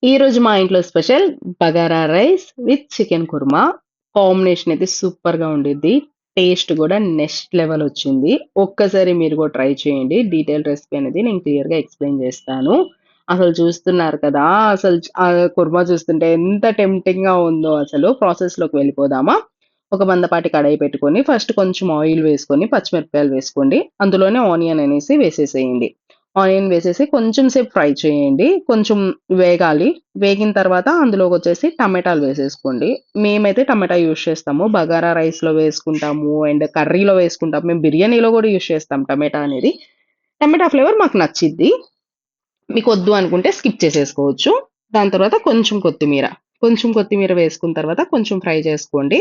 ఈరోజు మా ఇంట్లో special bagara rice with chicken kurma. Combination అయితే సూపర్‌గా ఉండిద్ది. టేస్ట్ గూడా నెక్స్ట్ లెవెల్ వచ్చింది. ఒక్కసారి మీరు కూడా ట్రై చేయండి. డీటెయిల్ రెసిపీ అనేది నేను క్లియర్‌గా ఎక్స్‌ప్లెయిన్ చేస్తాను. అసలు చూస్తున్నారు కదా! కుర్మా చూస్తుంటే ఎంత టెంప్టింగ్‌గా ఉందో అసలు. ప్రాసెస్‌లోకి వెళ్ళిపోదామా? ఒక మందపాటి కడాయి పెట్టుకొని ఫస్ట్ కొంచెం ఆయిల్ వేసుకొని, పచ్చిమిరపకాయలు వేసుకోండి. అందులోనే ఆనియన్ అనేసి వేసేసేయండి. ఆనియన్ వేసేసి కొంచెం సేపు ఫ్రై చేయండి. కొంచెం వేగాలి. వేగిన తర్వాత అందులోకొచ్చేసి టమాటాలు వేసేసుకోండి. మేమైతే టమాటా యూజ్ చేస్తాము. బగారా రైస్‌లో వేసుకుంటాము. అండ్ కర్రీలో వేసుకుంటాము. మేము బిర్యానీలో గూడా యూజ్ చేస్తాం టమాటా అనేది. టమాటా ఫ్లేవర్ మాకు నచ్చిద్ది. మీకొద్దు అనుకుంటే స్కిప్ చేసేసుకోవచ్చు. దాని తర్వాత కొంచెం కొత్తిమీర వేసుకున్న తర్వాత కొంచెం ఫ్రై చేసుకోండి.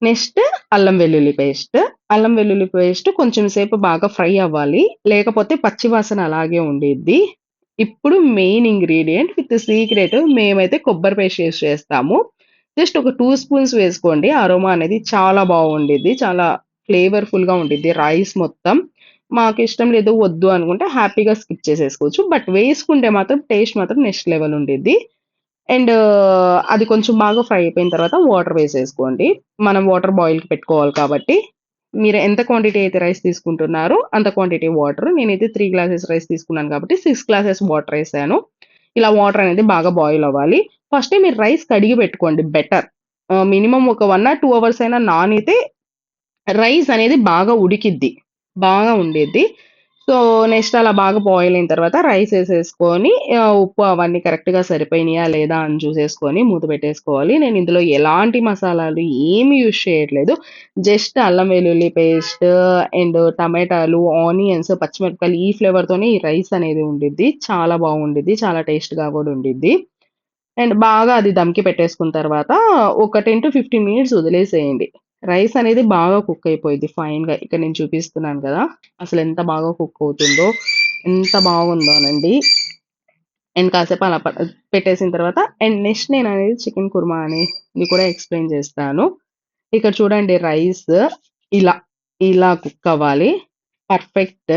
నెక్స్ట్ అల్లం వెల్లుల్లి పేస్ట్. అల్లం వెల్లుల్లి పేస్ట్ కొంచెం సేపు బాగా ఫ్రై అవ్వాలి. లేకపోతే పచ్చి వాసన అలాగే ఉండిద్ది. ఇప్పుడు మెయిన్ ఇంగ్రీడియెంట్ విత్ సీక్రెట్ మేమైతే కొబ్బరి పేస్ట్ యూజ్ చేస్తాము. జస్ట్ ఒక 2 స్పూన్స్ వేసుకోండి. అరోమా అనేది చాలా బాగుండిద్ది. చాలా ఫ్లేవర్‌ఫుల్‌గా ఉండిద్ది రైస్ మొత్తం. మాకిష్టం లేదు, వద్దు అనుకుంటే హ్యాపీగా స్కిప్ చేసేసుకోవచ్చు. బట్ వేసుకుంటే మాత్రం టేస్ట్ మాత్రం నెక్స్ట్ లెవెల్ ఉండిద్ది. అండ్ అది కొంచెం బాగా ఫ్రై అయిపోయిన తర్వాత వాటర్ వేసేసుకోండి. మనం వాటర్ బాయిల్‌కి పెట్టుకోవాలి కాబట్టి, మీరు ఎంత క్వాంటిటీ అయితే రైస్ తీసుకుంటున్నారో అంత క్వాంటిటీ వాటర్. నేనైతే 3 గ్లాసెస్ రైస్ తీసుకున్నాను కాబట్టి 6 గ్లాసెస్ వాటర్ ఏసాను. ఇలా వాటర్ అనేది బాగా బాయిల్ అవ్వాలి. ఫస్టే మీరు రైస్ కడిగి పెట్టుకోండి బెటర్. మినిమమ్ ఒక 1 ఆర్ 2 అవర్స్ అయినా నానితే రైస్ అనేది బాగా ఉడికిద్ది. బాగా ఉండిద్ది. సో, నెక్స్ట్ అలా బాగా బాయిల్ అయిన తర్వాత రైస్ ఏసేసుకొని ఉప్పు అవన్నీ కరెక్ట్‌గా సరిపోయినాయా లేదా అని చూసేసుకొని మూత పెట్టేసుకోవాలి. నేను ఇందులో ఎలాంటి మసాలాలు ఏమి యూజ్ చేయట్లేదు. జస్ట్ అల్లం వెల్లుల్లి పేస్ట్ అండ్ టమాటాలు, ఆనియన్స్, పచ్చిమిరపకాయలు ఈ ఫ్లేవర్‌తోనే ఈ రైస్ అనేది ఉండిద్ది. చాలా బాగుండిద్ది. చాలా టేస్ట్‌గా కూడా ఉండిద్ది. అండ్ బాగా అది దమ్‌కి పెట్టేసుకున్న తర్వాత ఒక 10-15 మినిట్స్ వదిలేసేయండి. రైస్ అనేది బాగా కుక్ అయిపోయిద్ది ఫైన్‌గా. ఇక్కడ నేను చూపిస్తున్నాను కదా! అసలెంత బాగా కుక్ అవుతుందో, ఎంత బాగుందోనండి. అండ్ కాసేపు అలా పెట్టేసిన తర్వాత అండ్ నెక్స్ట్ నేననేది చికెన్ కుర్మా అనేది కూడా ఎక్స్‌ప్లెయిన్ చేస్తాను. ఇక్కడ చూడండి రైస్ ఇలా, ఇలా కుక్ అవ్వాలి. పర్ఫెక్ట్.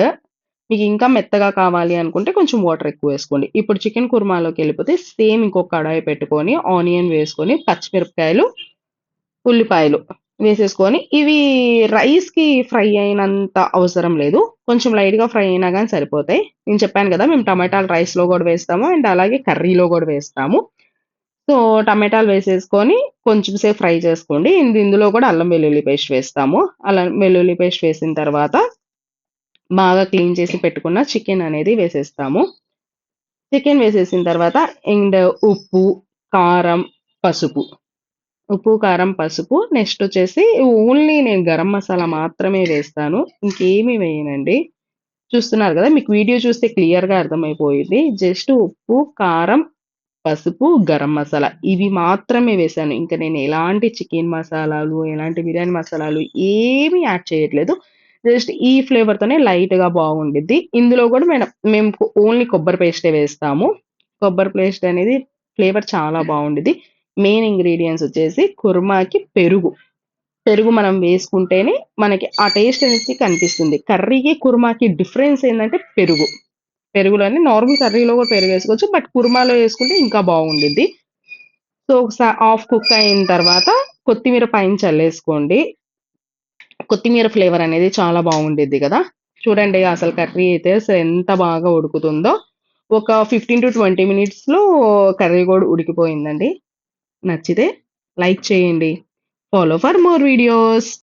మీకింకా మెత్తగా కావాలి అనుకుంటే కొంచెం వాటర్ ఎక్కువేసుకోండి. ఇప్పుడు చికెన్ కుర్మాలోకెళ్ళిపోతే సేమ్ ఇంకొక కడాయి పెట్టుకొని, ఆనియన్ వేసుకొని, పచ్చిమిరపకాయలు, ఉల్లిపాయలు వేసేసుకొని, ఇవి రైస్‌కి ఫ్రై అయినంత అవసరం లేదు. కొంచెం లైట్‌గా ఫ్రై అయినా గాని సరిపోతాయి. నేను చెప్పాను గదా! మేము టమాటాలు రైస్‌లో గూడా వేస్తాము. అండ్ అలాగే కర్రీలో గూడా వేస్తాము. సో, టమాటాలు వేసేసుకొని కొంచెం సేపు ఫ్రై చేసుకోండి. ఇందులో కూడా అల్లం వెల్లుల్లి పేస్ట్ వేస్తాము. అల్లం వెల్లుల్లి పేస్ట్ వేసిన తర్వాత బాగా క్లీన్ చేసి పెట్టుకున్న చికెన్ అనేది వేసేస్తాము. చికెన్ వేసేసిన తర్వాత అండ్ ఉప్పు, కారం, పసుపు. ఉప్పు, కారం, పసుపు నెక్స్టొచ్చేసి ఓన్లీ నేను గరం మసాలా మాత్రమే వేస్తాను. ఇంకేమి వేయనండి. చూస్తున్నారు గదా! మీకు వీడియో చూస్తే క్లియర్‌గా అర్థమైపోయిద్ది. జస్ట్ ఉప్పు, కారం, పసుపు, గరం మసాలా ఇవి మాత్రమే వేశాను. ఇంక నేను ఎలాంటి చికెన్ మసాలాలు, ఎలాంటి బిర్యానీ మసాలాలు ఏమి యాడ్ చేయట్లేదు. జస్ట్ ఈ ఫ్లేవర్‌తోనే లైట్‌గా బాగుండిద్ది. ఇందులో గూడా మేము ఓన్లీ కొబ్బరి పేస్టే వేస్తాము. కొబ్బరి పేస్ట్ అనేది ఫ్లేవర్ చాలా బావుండిద్ది. మెయిన్ ఇంగ్రీడియెంట్స్ వచ్చేసి కుర్మాకి పెరుగు. పెరుగు మనం వేసుకుంటేనే మనకి ఆ టేస్ట్ అనేది కనిపిస్తుంది. కర్రీకి, కుర్మాకి డిఫరెన్స్ ఏందంటే పెరుగు. పెరుగులోనే నార్మల్ కర్రీలో కూడా పెరుగేసుకోవచ్చు. బట్ కుర్మాలో యేసుకుంటే ఇంకా బాగుండిద్ది. సో, హాఫ్ కుక్ అయిన తర్వాత కొత్తిమీర పైన చల్లేసుకోండి. కొత్తిమీర ఫ్లేవర్ అనేది చాలా బాగుండిద్ది గదా! చూడండి అసలు కర్రీ అయితే ఎంత బాగా ఉడుకుతుందో. ఒక 15-20 మినిట్స్‌లో కర్రీ గూడా ఉడికిపోయిందండి. నచ్చితే లైక్ చేయండి. Follow for more videos.